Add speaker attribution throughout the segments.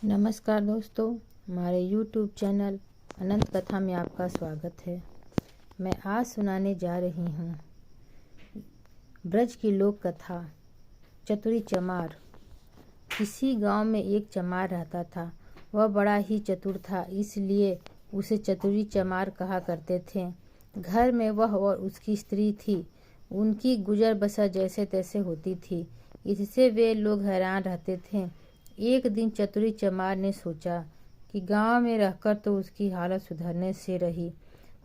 Speaker 1: नमस्कार दोस्तों, हमारे YouTube चैनल अनंत कथा में आपका स्वागत है। मैं आज सुनाने जा रही हूँ ब्रज की लोक कथा चतुरी चमार। किसी गांव में एक चमार रहता था। वह बड़ा ही चतुर था, इसलिए उसे चतुरी चमार कहा करते थे। घर में वह और उसकी स्त्री थी। उनकी गुजर बसर जैसे तैसे होती थी, इससे वे लोग हैरान रहते थे। एक दिन चतुरी चमार ने सोचा कि गांव में रहकर तो उसकी हालत सुधरने से रही,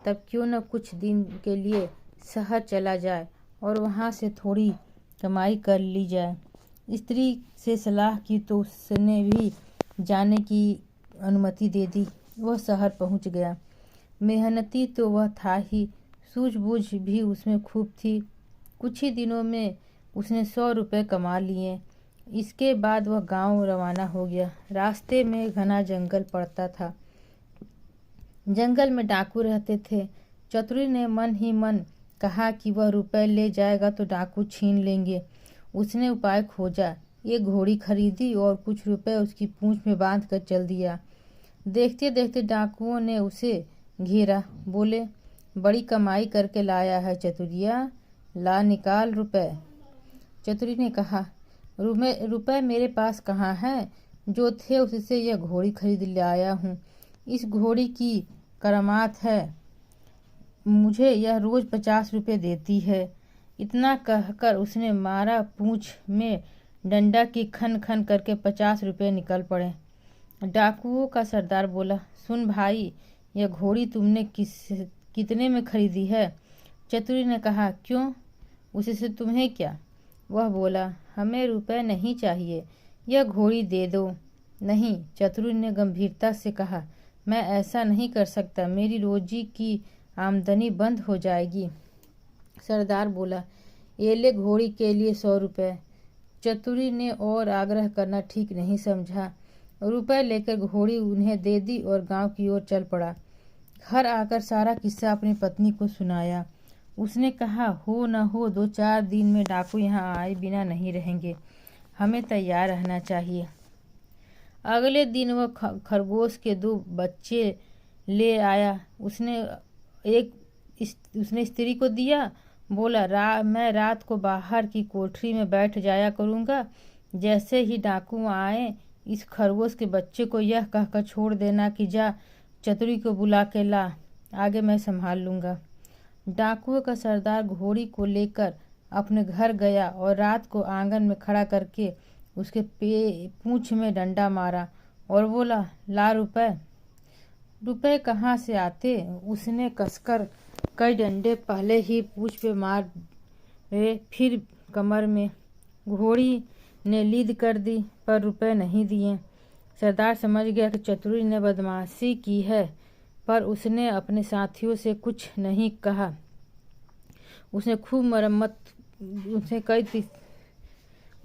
Speaker 1: तब क्यों न कुछ दिन के लिए शहर चला जाए और वहां से थोड़ी कमाई कर ली जाए। स्त्री से सलाह की तो उसने भी जाने की अनुमति दे दी। वह शहर पहुंच गया। मेहनती तो वह था ही, सूझबूझ भी उसमें खूब थी। कुछ ही दिनों में उसने 100 रुपये कमा लिए। इसके बाद वह गांव रवाना हो गया। रास्ते में घना जंगल पड़ता था। जंगल में डाकू रहते थे। चतुरी ने मन ही मन कहा कि वह रुपए ले जाएगा तो डाकू छीन लेंगे। उसने उपाय खोजा, एक घोड़ी खरीदी और कुछ रुपए उसकी पूंछ में बांध कर चल दिया। देखते देखते डाकुओं ने उसे घेरा। बोले, बड़ी कमाई करके लाया है चतुरिया, ला निकाल रुपए। चतुरी ने कहा, रुपए मेरे पास कहाँ हैं? जो थे उससे यह घोड़ी खरीद लाया हूँ। इस घोड़ी की करामात है, मुझे यह रोज 50 रुपये देती है। इतना कहकर उसने मारा। पूंछ में डंडा की खन खन करके 50 रुपये निकल पड़े। डाकुओं का सरदार बोला, सुन भाई, यह घोड़ी तुमने कितने में खरीदी है? चतुरी ने कहा, क्यों, उससे तुम्हें क्या? वह बोला, हमें रुपए नहीं चाहिए, यह घोड़ी दे दो। नहीं, चतुरी ने गंभीरता से कहा, मैं ऐसा नहीं कर सकता, मेरी रोजी की आमदनी बंद हो जाएगी। सरदार बोला, ये ले घोड़ी के लिए 100 रुपये। चतुरी ने और आग्रह करना ठीक नहीं समझा। रुपए लेकर घोड़ी उन्हें दे दी और गांव की ओर चल पड़ा। घर आकर सारा किस्सा अपनी पत्नी को सुनाया। उसने कहा, हो न हो 2-4 दिन में डाकू यहाँ आए बिना नहीं रहेंगे, हमें तैयार रहना चाहिए। अगले दिन वह खरगोश के 2 बच्चे ले आया। उसने स्त्री को दिया। बोला, मैं रात को बाहर की कोठरी में बैठ जाया करूँगा। जैसे ही डाकू आए, इस खरगोश के बच्चे को यह कहकर छोड़ देना कि जा चतुरी को बुला के ला, आगे मैं संभाल लूँगा। डाकुओं का सरदार घोड़ी को लेकर अपने घर गया और रात को आंगन में खड़ा करके उसके पूंछ में डंडा मारा और बोला, ला रुपए। रुपए कहाँ से आते? उसने कसकर कई डंडे पहले ही पूंछ पे मारे, फिर कमर में। घोड़ी ने लीद कर दी, पर रुपए नहीं दिए। सरदार समझ गया कि चतुरी ने बदमाशी की है, पर उसने अपने साथियों से कुछ नहीं कहा। उसने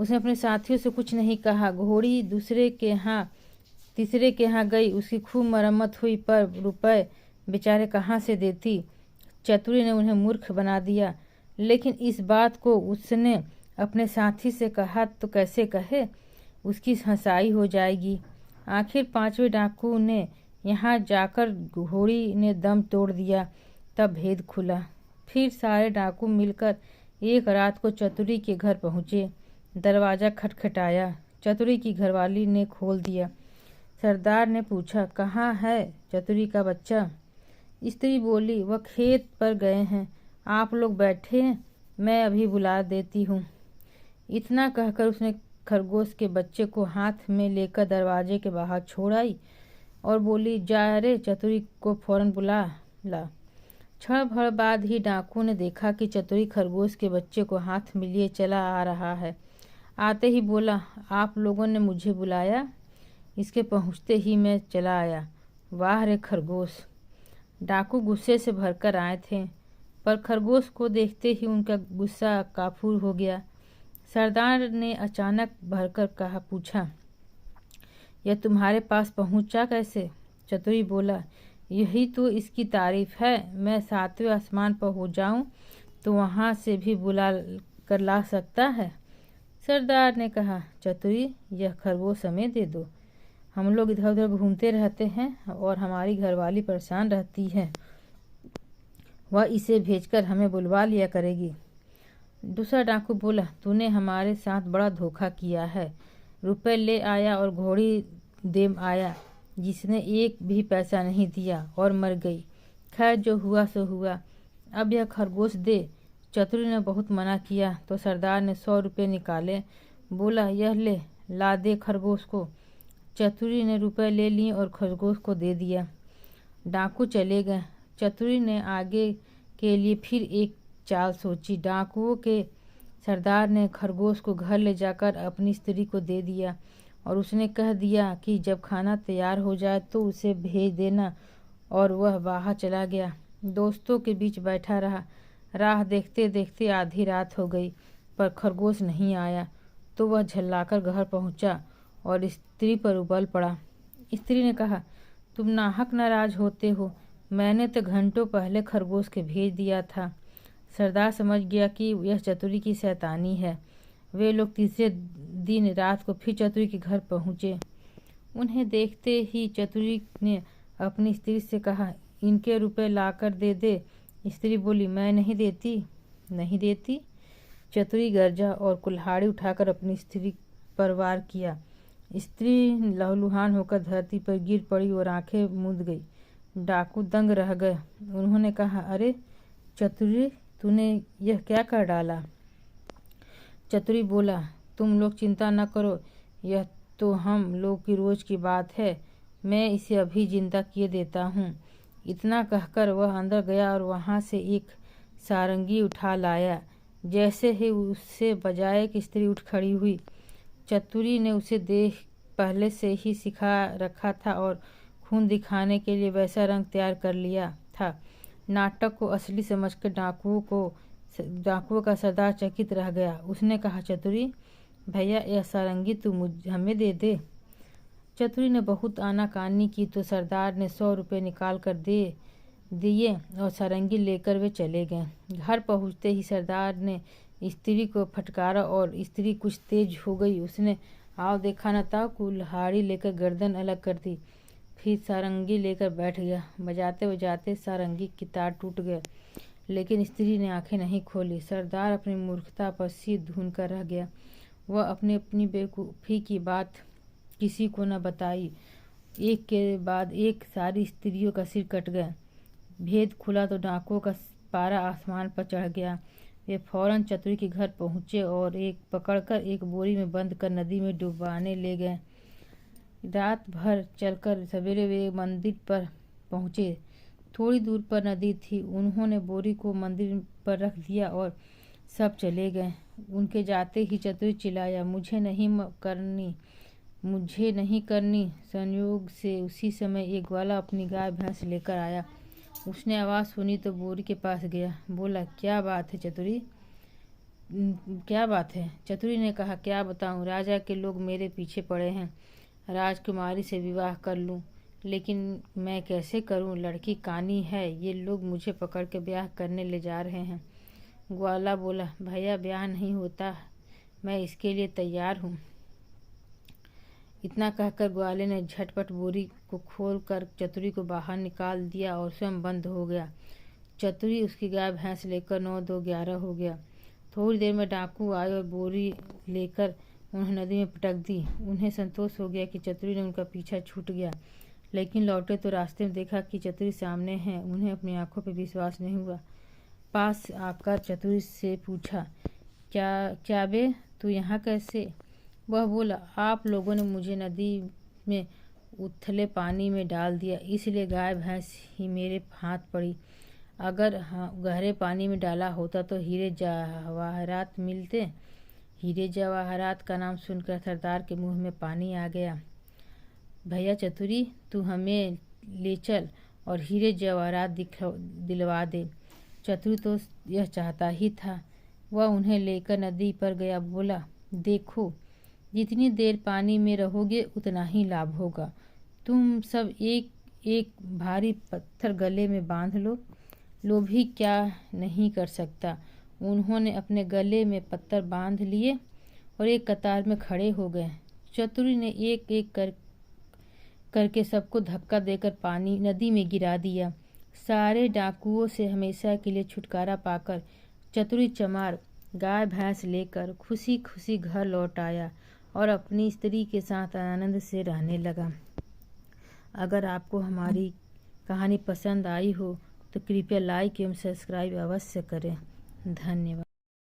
Speaker 1: अपने साथियों से कुछ नहीं कहा। घोड़ी तीसरे के यहाँ गई। उसकी खूब मरम्मत हुई, पर रुपए बेचारे कहाँ से देती। चतुरी ने उन्हें मूर्ख बना दिया। लेकिन इस बात को उसने अपने साथी से कहा तो कैसे कहे, उसकी हंसाई हो जाएगी। आखिर 5वें डाकू ने यहाँ जाकर घोड़ी ने दम तोड़ दिया, तब भेद खुला। फिर सारे डाकू मिलकर एक रात को चतुरी के घर पहुँचे। दरवाज़ा खटखटाया। चतुरी की घरवाली ने खोल दिया। सरदार ने पूछा, कहाँ है चतुरी का बच्चा? स्त्री बोली, वह खेत पर गए हैं, आप लोग बैठे, मैं अभी बुला देती हूँ। इतना कहकर उसने खरगोश के बच्चे को हाथ में लेकर दरवाजे के बाहर छोड़ आई और बोली, जा रे, चतुरी को फौरन बुला ला। क्षण भर बाद ही डाकू ने देखा कि चतुरी खरगोश के बच्चे को हाथ में लिए चला आ रहा है। आते ही बोला, आप लोगों ने मुझे बुलाया? इसके पहुँचते ही मैं चला आया। वाह रे खरगोश! डाकू गुस्से से भरकर आए थे, पर खरगोश को देखते ही उनका गुस्सा काफूर हो गया। सरदार ने अचानक भरकर पूछा, यह तुम्हारे पास पहुंचा कैसे? चतुरी बोला, यही तो इसकी तारीफ है, मैं 7वें आसमान पर हो जाऊं तो वहां से भी बुला कर ला सकता है। सरदार ने कहा, चतुरी, यह खरगोश हमें दे दो, हम लोग इधर उधर घूमते रहते हैं और हमारी घरवाली परेशान रहती है, वह इसे भेजकर हमें बुलवा लिया करेगी। दूसरा डाकू बोला, तूने हमारे साथ बड़ा धोखा किया है। रुपए ले आया और घोड़ी दे आया, जिसने एक भी पैसा नहीं दिया और मर गई। खैर जो हुआ सो हुआ, अब यह खरगोश दे। चतुरी ने बहुत मना किया तो सरदार ने 100 रुपये निकाले। बोला, यह ले, ला दे खरगोश को। चतुरी ने रुपए ले लिए और खरगोश को दे दिया। डाकू चले गए। चतुरी ने आगे के लिए फिर एक चाल सोची। डाकुओं के सरदार ने खरगोश को घर ले जाकर अपनी स्त्री को दे दिया और उसने कह दिया कि जब खाना तैयार हो जाए तो उसे भेज देना, और वह बाहर चला गया। दोस्तों के बीच बैठा रहा। राह देखते देखते आधी रात हो गई, पर खरगोश नहीं आया तो वह झल्लाकर घर पहुंचा और स्त्री पर उबल पड़ा। स्त्री ने कहा, तुम नाहक नाराज होते हो, मैंने तो घंटों पहले खरगोश के भेज दिया था। सरदार समझ गया कि यह चतुरी की शैतानी है। वे लोग तीसरे दिन रात को फिर चतुरी के घर पहुँचे। उन्हें देखते ही चतुरी ने अपनी स्त्री से कहा, इनके रुपए लाकर दे दे। स्त्री बोली, मैं नहीं देती। नहीं देती? चतुरी गरजा और कुल्हाड़ी उठाकर अपनी स्त्री पर वार किया। स्त्री लहूलुहान होकर धरती पर गिर पड़ी और आंखें मूंद गई। डाकू दंग रह गए। उन्होंने कहा, अरे चतुरी, तूने यह क्या कर डाला? चतुरी बोला, तुम लोग चिंता न करो, यह तो हम लोग की रोज की बात है, मैं इसे अभी जिंदा किए देता हूँ। इतना कहकर वह अंदर गया और वहाँ से एक सारंगी उठा लाया। जैसे ही उसे बजाए कि स्त्री उठ खड़ी हुई। चतुरी ने उसे देख पहले से ही सिखा रखा था और खून दिखाने के लिए वैसा रंग तैयार कर लिया था। नाटक को असली समझकर डाकुओं का सरदार चकित रह गया। उसने कहा, चतुरी भैया, यह सारंगी तू हमें दे दे। चतुरी ने बहुत आनाकानी की तो सरदार ने 100 रुपये निकाल कर दे दिए और सारंगी लेकर वे चले गए। घर पहुंचते ही सरदार ने स्त्री को फटकारा और स्त्री कुछ तेज हो गई। उसने आओ देखा न था, कुल्हाड़ी लेकर गर्दन अलग कर दी, फिर सारंगी लेकर बैठ गया। बजाते बजाते सारंगी की तार टूट गए, लेकिन स्त्री ने आंखें नहीं खोली। सरदार अपनी मूर्खता पर सिर धून कर रह गया। वह अपनी बेवकूफ़ी की बात किसी को न बताई। एक के बाद एक सारी स्त्रियों का सिर कट गया। भेद खुला तो डाकुओं का पारा आसमान पर चढ़ गया। वे फौरन चतुरी के घर पहुँचे और एक पकड़कर एक बोरी में बंद कर नदी में डुबाने ले गए। रात भर चलकर सवेरे वे मंदिर पर पहुँचे। थोड़ी दूर पर नदी थी। उन्होंने बोरी को मंदिर पर रख दिया और सब चले गए। उनके जाते ही चतुरी चिल्लाया, मुझे नहीं करनी। संयोग से उसी समय एक ग्वाला अपनी गाय भैंस लेकर आया। उसने आवाज़ सुनी तो बोरी के पास गया। बोला, क्या बात है चतुरी? क्या बात है? चतुरी ने कहा, क्या बताऊं, राजा के लोग मेरे पीछे पड़े हैं। राजकुमारी से विवाह कर लूं, लेकिन मैं कैसे करूं? लड़की कानी है, ये लोग मुझे पकड़ के ब्याह करने ले जा रहे हैं। ग्वाला बोला, भैया ब्याह नहीं होता, मैं इसके लिए तैयार हूँ। इतना कहकर ग्वाले ने झटपट बोरी को खोल कर चतुरी को बाहर निकाल दिया और स्वयं बंद हो गया। चतुरी उसकी गाय भैंस लेकर 9 2 11 हो गया। थोड़ी देर में डाकू आए और बोरी लेकर उन्हें नदी में पटक दी। उन्हें संतोष हो गया कि चतुरी ने उनका पीछा छूट गया, लेकिन लौटे तो रास्ते में देखा कि चतुरी सामने है। उन्हें अपनी आंखों पर विश्वास नहीं हुआ। पास आकर चतुरी से पूछा, क्या बे, तू यहाँ कैसे? वह बोला, आप लोगों ने मुझे नदी में उथले पानी में डाल दिया, इसलिए गाय भैंस ही मेरे हाथ पड़ी। अगर गहरे पानी में डाला होता तो हीरे जवाहरात मिलते। हीरे जवाहरात का नाम सुनकर सरदार के मुंह में पानी आ गया। भैया चतुरी, तू हमें ले चल और हीरे जवाहरात दिलवा दे। चतुरी तो यह चाहता ही था। वह उन्हें लेकर नदी पर गया। बोला, देखो, जितनी देर पानी में रहोगे उतना ही लाभ होगा। तुम सब एक एक भारी पत्थर गले में बांध लो। लोभी क्या नहीं कर सकता। उन्होंने अपने गले में पत्थर बांध लिए और एक कतार में खड़े हो गए। चतुरी ने एक एक कर करके सबको धक्का देकर पानी नदी में गिरा दिया। सारे डाकुओं से हमेशा के लिए छुटकारा पाकर चतुरी चमार गाय भैंस लेकर खुशी खुशी घर लौट आया और अपनी स्त्री के साथ आनंद से रहने लगा। अगर आपको हमारी कहानी पसंद आई हो तो कृपया लाइक एवं सब्सक्राइब अवश्य करें। धन्यवाद।